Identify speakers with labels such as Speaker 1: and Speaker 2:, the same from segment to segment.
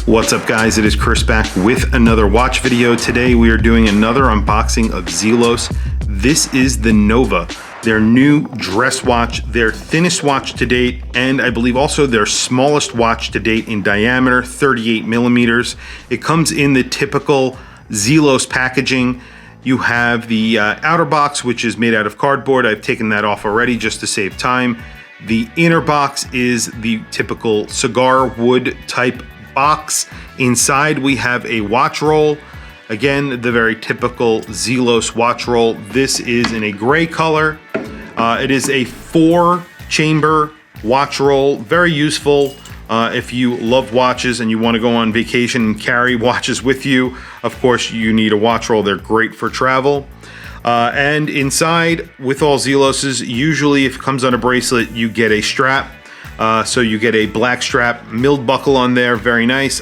Speaker 1: What's up guys, it is Chris back with another watch video. Today we are doing another unboxing of ZELOS. This is the Nova, their new dress watch, their thinnest watch to date, and I believe also their smallest watch to date in diameter, 38 millimeters. It comes in the typical ZELOS packaging. You have the outer box, which is made out of cardboard. I've taken that off already just to save time. The inner box is the typical cigar wood type box. Inside we have a watch roll. Again, the very typical ZELOS watch roll. This is in a gray color. It is a 4-chamber watch roll. Very useful if you love watches and you want to go on vacation and carry watches with you. Of course, you need a watch roll. They're great for travel. And inside, with all ZELOS's, usually if it comes on a bracelet, you get a strap. So you get a black strap, milled buckle on there, very nice.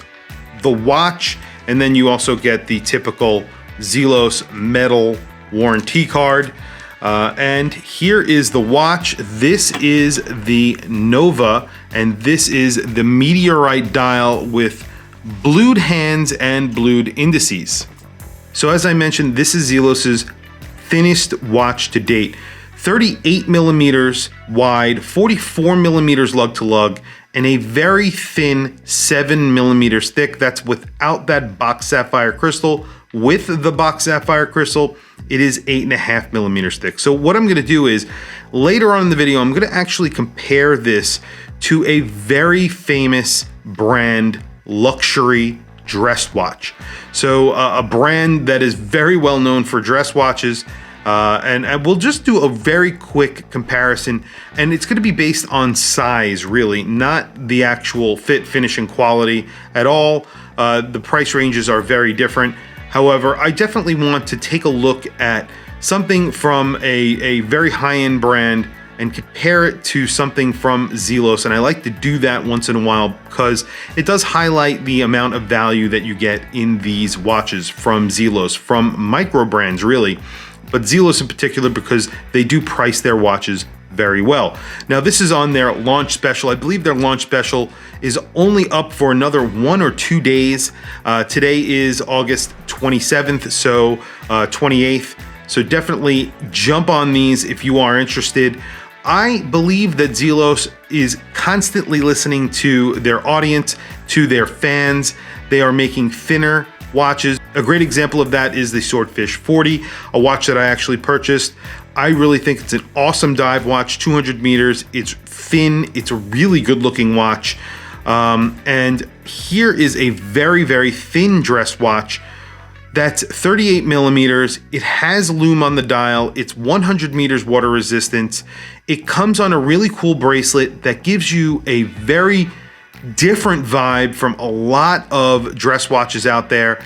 Speaker 1: The watch, and then you also get the typical ZELOS metal warranty card. And here is the watch. This is the Nova, and this is the Meteorite Dial with blued hands and blued indices. So as I mentioned, this is ZELOS's thinnest watch to date. 38 millimeters wide, 44 millimeters lug to lug, and a very thin 7 millimeters thick. That's without that box sapphire crystal. With the box sapphire crystal, it is 8.5 millimeters thick. So what I'm gonna do is, later on in the video, I'm gonna actually compare this to a very famous brand luxury dress watch. So a brand that is very well known for dress watches. And we'll just do a very quick comparison, and it's going to be based on size, really, not the actual fit, finish, and quality at all. The price ranges are very different. However, I definitely want to take a look at something from a very high-end brand and compare it to something from ZELOS, and I like to do that once in a while because it does highlight the amount of value that you get in these watches from ZELOS, from micro brands, really. But ZELOS in particular, because they do price their watches very well. Now this is on their launch special. I believe their launch special is only up for another 1 or 2 days. Today is August 27th, so 28th. So definitely jump on these if you are interested. I believe that ZELOS is constantly listening to their audience, to their fans. They are making thinner watches. A great example of that is the Swordfish 40, a watch that I actually purchased. I really think it's an awesome dive watch, 200 meters. It's thin, it's a really good looking watch. And here is a very, very thin dress watch that's 38 millimeters. It has loom on the dial. It's 100 meters water resistance. It comes on a really cool bracelet that gives you a very different vibe from a lot of dress watches out there.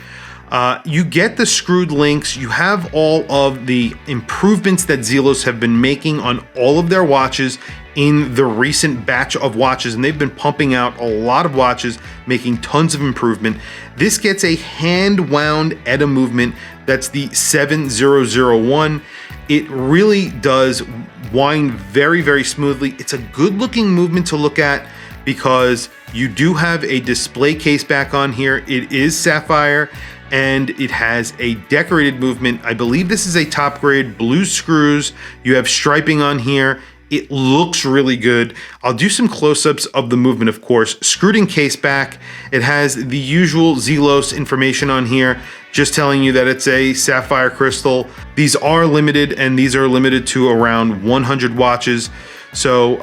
Speaker 1: You get the screwed links. You have all of the improvements that ZELOS have been making on all of their watches in the recent batch of watches, and they've been pumping out a lot of watches, making tons of improvement. This gets a hand wound ETA movement. That's the 7001. It really does wind very, very smoothly. It's a good looking movement to look at because you do have a display case back on here. It is sapphire and it has a decorated movement. I believe this is a top grade blue screws. You have striping on here. It looks really good. I'll do some close-ups of the movement, of course. Screwed in case back. It has the usual ZELOS information on here, just telling you that it's a sapphire crystal. These are limited, and these are limited to around 100 watches. So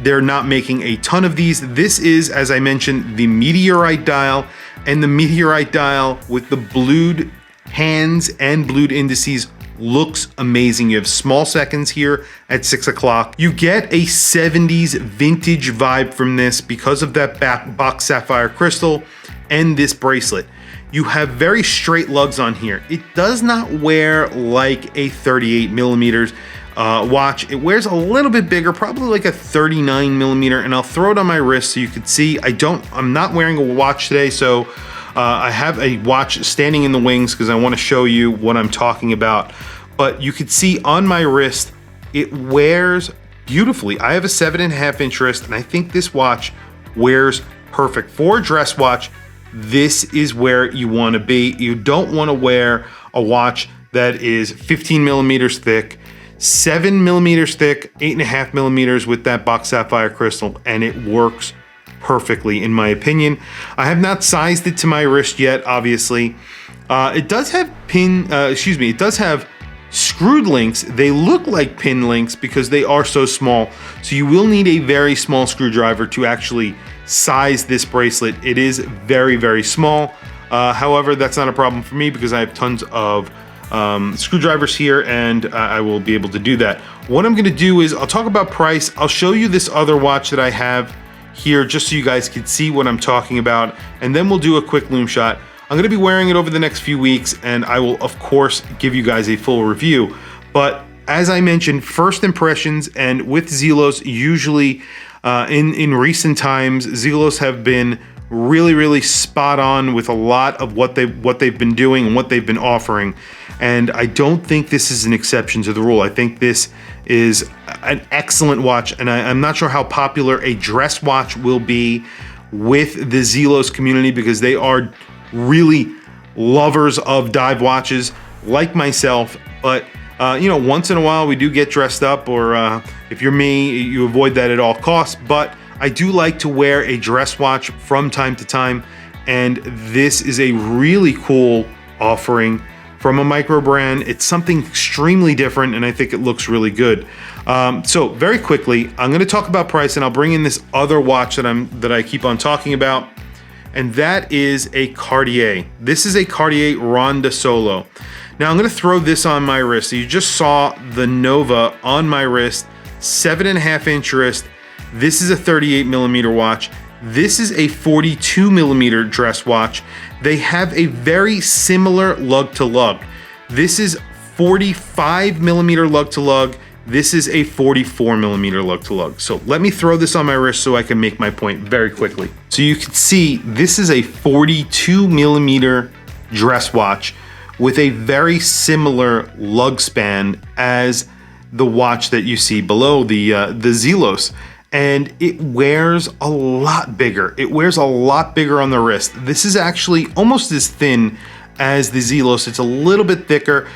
Speaker 1: they're not making a ton of these. This is, as I mentioned, the Meteorite Dial, and the Meteorite Dial with the blued hands and blued indices looks amazing. You have small seconds here at 6 o'clock. You get a 70s vintage vibe from this because of that box sapphire crystal and this bracelet. You have very straight lugs on here. It does not wear like a 38 millimeters watch. It wears a little bit bigger, probably like a 39 millimeter, and I'll throw it on my wrist so you can see. I'm not wearing a watch today, so I have a watch standing in the wings because I want to show you what I'm talking about. But you can see on my wrist, it wears beautifully. I have a 7.5 inch wrist, and I think this watch wears perfect. For a dress watch, this is where you want to be. You don't want to wear a watch that is 15 millimeters thick, 7 millimeters thick, 8.5 millimeters with that box sapphire crystal, and it works perfectly in my opinion. I have not sized it to my wrist yet, obviously. It does have it does have screwed links. They look like pin links because they are so small. So you will need a very small screwdriver to actually size this bracelet. It is very, very small. However, that's not a problem for me because I have tons of screwdrivers here, and I will be able to do that. What I'm gonna do is I'll talk about price. I'll show you this other watch that I have here just so you guys can see what I'm talking about, and then we'll do a quick loom shot. I'm gonna be wearing it over the next few weeks, and I will of course give you guys a full review. But as I mentioned, first impressions, and with ZELOS, usually in recent times, ZELOS have been really spot on with a lot of what they've been doing and what they've been offering. And I don't think this is an exception to the rule. I think this is an excellent watch, and I'm not sure how popular a dress watch will be with the ZELOS community because they are really lovers of dive watches like myself. But you know, once in a while we do get dressed up, or if you're me, you avoid that at all costs. But I do like to wear a dress watch from time to time, and this is a really cool offering from a micro brand. It's something extremely different, and I think it looks really good. So very quickly, I'm going to talk about price, and I'll bring in this other watch that I keep on talking about, and that is a Cartier. This is a Cartier Ronda Solo. Now I'm going to throw this on my wrist. So you just saw the Nova on my wrist, 7.5 inch wrist. This is a 38 millimeter watch. This is a 42 millimeter dress watch. They have a very similar lug to lug. This is 45 millimeter lug to lug. This is a 44 millimeter lug to lug. So let me throw this on my wrist so I can make my point very quickly. So you can see this is a 42 millimeter dress watch with a very similar lug span as the watch that you see below, the ZELOS. And it wears a lot bigger. It wears a lot bigger on the wrist. This is actually almost as thin as the ZELOS. It's a little bit thicker.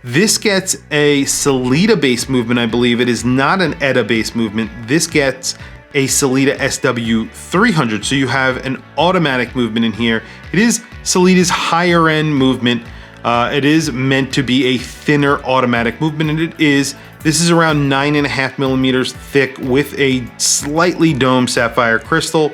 Speaker 1: This gets a Sellita base movement, I believe. It is not an ETA base movement. This gets a Sellita SW300. So you have an automatic movement in here. It is Sellita's higher end movement. It is meant to be a thinner automatic movement, and it is. This is around 9.5 millimeters thick with a slightly domed sapphire crystal.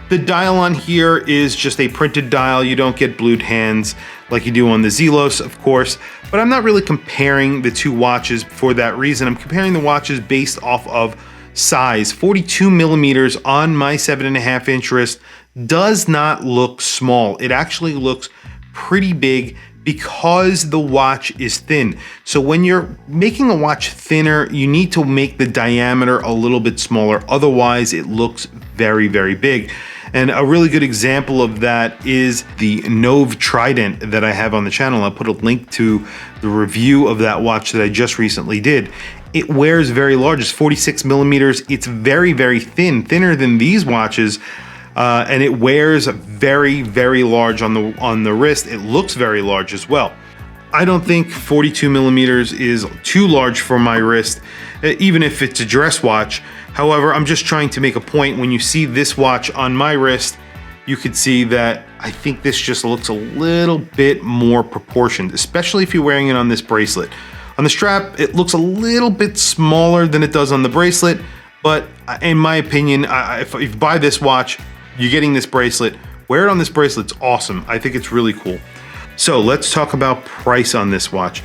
Speaker 1: The dial on here is just a printed dial. You don't get blued hands like you do on the ZELOS, of course, but I'm not really comparing the two watches for that reason. I'm comparing the watches based off of size. 42 millimeters on my 7.5 inch wrist does not look small. It actually looks pretty big because the watch is thin. So when you're making a watch thinner, you need to make the diameter a little bit smaller. Otherwise, it looks very, very big. And a really good example of that is the Nova Trident that I have on the channel. I'll put a link to the review of that watch that I just recently did. It wears very large. It's 46 millimeters. It's very, very thin, thinner than these watches. And it wears very, very large on the wrist. It looks very large as well. I don't think 42 millimeters is too large for my wrist, even if it's a dress watch. However, I'm just trying to make a point. When you see this watch on my wrist, you could see that I think this just looks a little bit more proportioned, especially if you're wearing it on this bracelet. On the strap, it looks a little bit smaller than it does on the bracelet, but in my opinion, if you buy this watch, you're getting this bracelet. Wear it on this bracelet. It's awesome. I think it's really cool. So let's talk about price on this watch.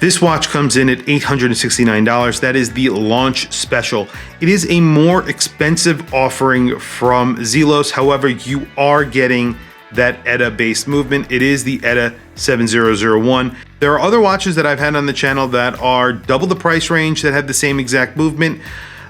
Speaker 1: This watch comes in at $869. That is the launch special. It is a more expensive offering from ZELOS. However, you are getting that ETA-based movement. It is the ETA 7001. There are other watches that I've had on the channel that are double the price range that have the same exact movement.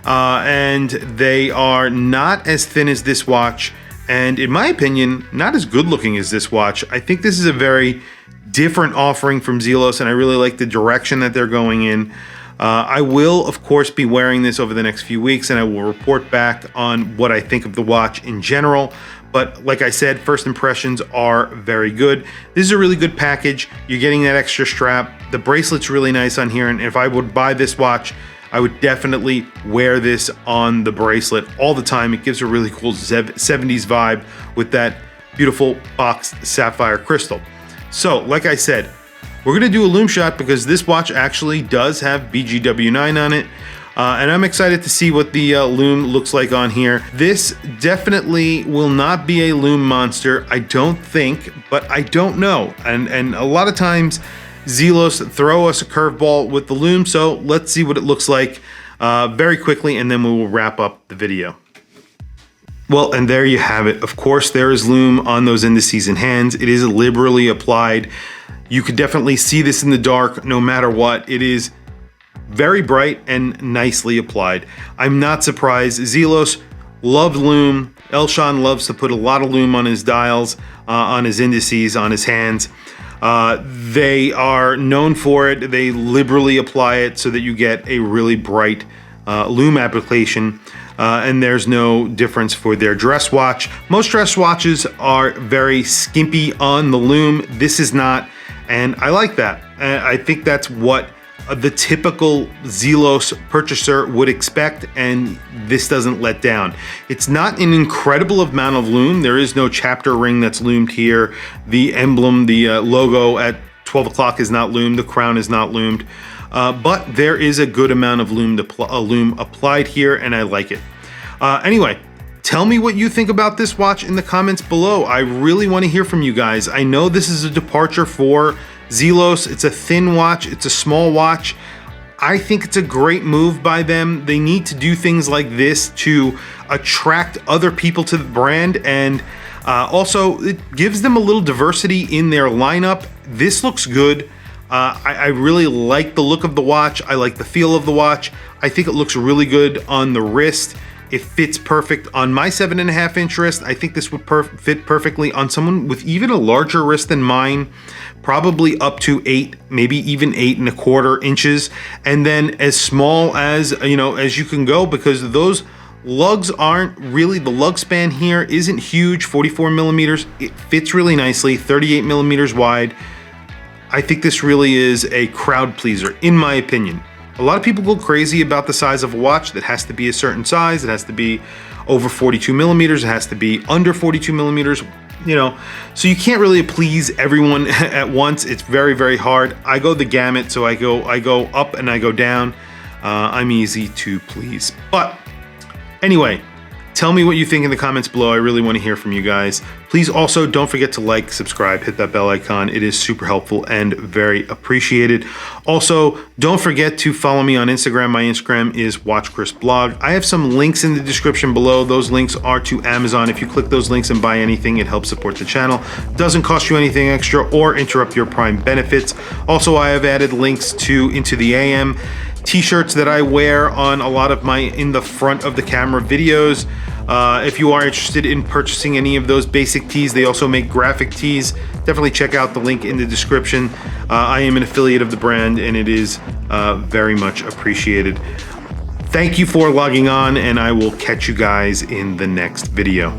Speaker 1: And they are not as thin as this watch, and in my opinion, not as good looking as this watch. I think this is a very different offering from ZELOS, and I really like the direction that they're going in. I will, of course, be wearing this over the next few weeks, and I will report back on what I think of the watch in general. But like I said, first impressions are very good. This is a really good package. You're getting that extra strap. The bracelet's really nice on here, and if I would buy this watch, I would definitely wear this on the bracelet all the time. It gives a really cool 70s vibe with that beautiful boxed sapphire crystal. So, like I said, we're gonna do a Loom Shot because this watch actually does have BGW9 on it. And I'm excited to see what the Loom looks like on here. This definitely will not be a Loom monster, I don't think, but I don't know. And a lot of times, ZELOS throw us a curveball with the Loom, so let's see what it looks like very quickly, and then we will wrap up the video. Well, and there you have it. Of course, there is Loom on those indices and hands. It is liberally applied. You could definitely see this in the dark no matter what. It is very bright and nicely applied. I'm not surprised. ZELOS loved Loom. Elshan loves to put a lot of Loom on his dials, on his indices, on his hands. They are known for it. They liberally apply it so that you get a really bright Loom application. And there's no difference for their dress watch. Most dress watches are very skimpy on the Loom. This is not, and I like that. I think that's what the typical ZELOS purchaser would expect, and this doesn't let down. It's not an incredible amount of Loom. There is no chapter ring that's loomed here. The emblem, the logo at 12 o'clock is not loomed. The crown is not loomed. But there is a good amount of Loom applied here, and I like it. Anyway, tell me what you think about this watch in the comments below. I really want to hear from you guys. I know this is a departure for ZELOS. It's a thin watch. It's a small watch. I think it's a great move by them. They need to do things like this to attract other people to the brand, and also it gives them a little diversity in their lineup. This looks good. I really like the look of the watch. I like the feel of the watch. I think it looks really good on the wrist. It fits perfect on my 7.5 inch wrist. I think this would fit perfectly on someone with even a larger wrist than mine, probably up to 8, maybe even 8.25 inches. And then as small as, as you can go, because those lugs aren't really, the lug span here isn't huge, 44 millimeters. It fits really nicely, 38 millimeters wide. I think this really is a crowd pleaser, in my opinion. A lot of people go crazy about the size of a watch that has to be a certain size. It has to be over 42 millimeters. It has to be under 42 millimeters, so you can't really please everyone at once. It's very, very hard. I go the gamut, so I go up and I go down. I'm easy to please. But anyway, tell me what you think in the comments below. I really want to hear from you guys. Please also don't forget to like, subscribe, hit that bell icon. It is super helpful and very appreciated. Also, don't forget to follow me on Instagram. My Instagram is WatchChrisBlog. I have some links in the description below. Those links are to Amazon. If you click those links and buy anything, it helps support the channel. Doesn't cost you anything extra or interrupt your Prime benefits. Also, I have added links to Into the AM t-shirts that I wear on a lot of my in the front of the camera videos. If you are interested in purchasing any of those basic tees, they also make graphic tees. Definitely check out the link in the description. I am an affiliate of the brand, and it is very much appreciated. Thank you for logging on, and I will catch you guys in the next video.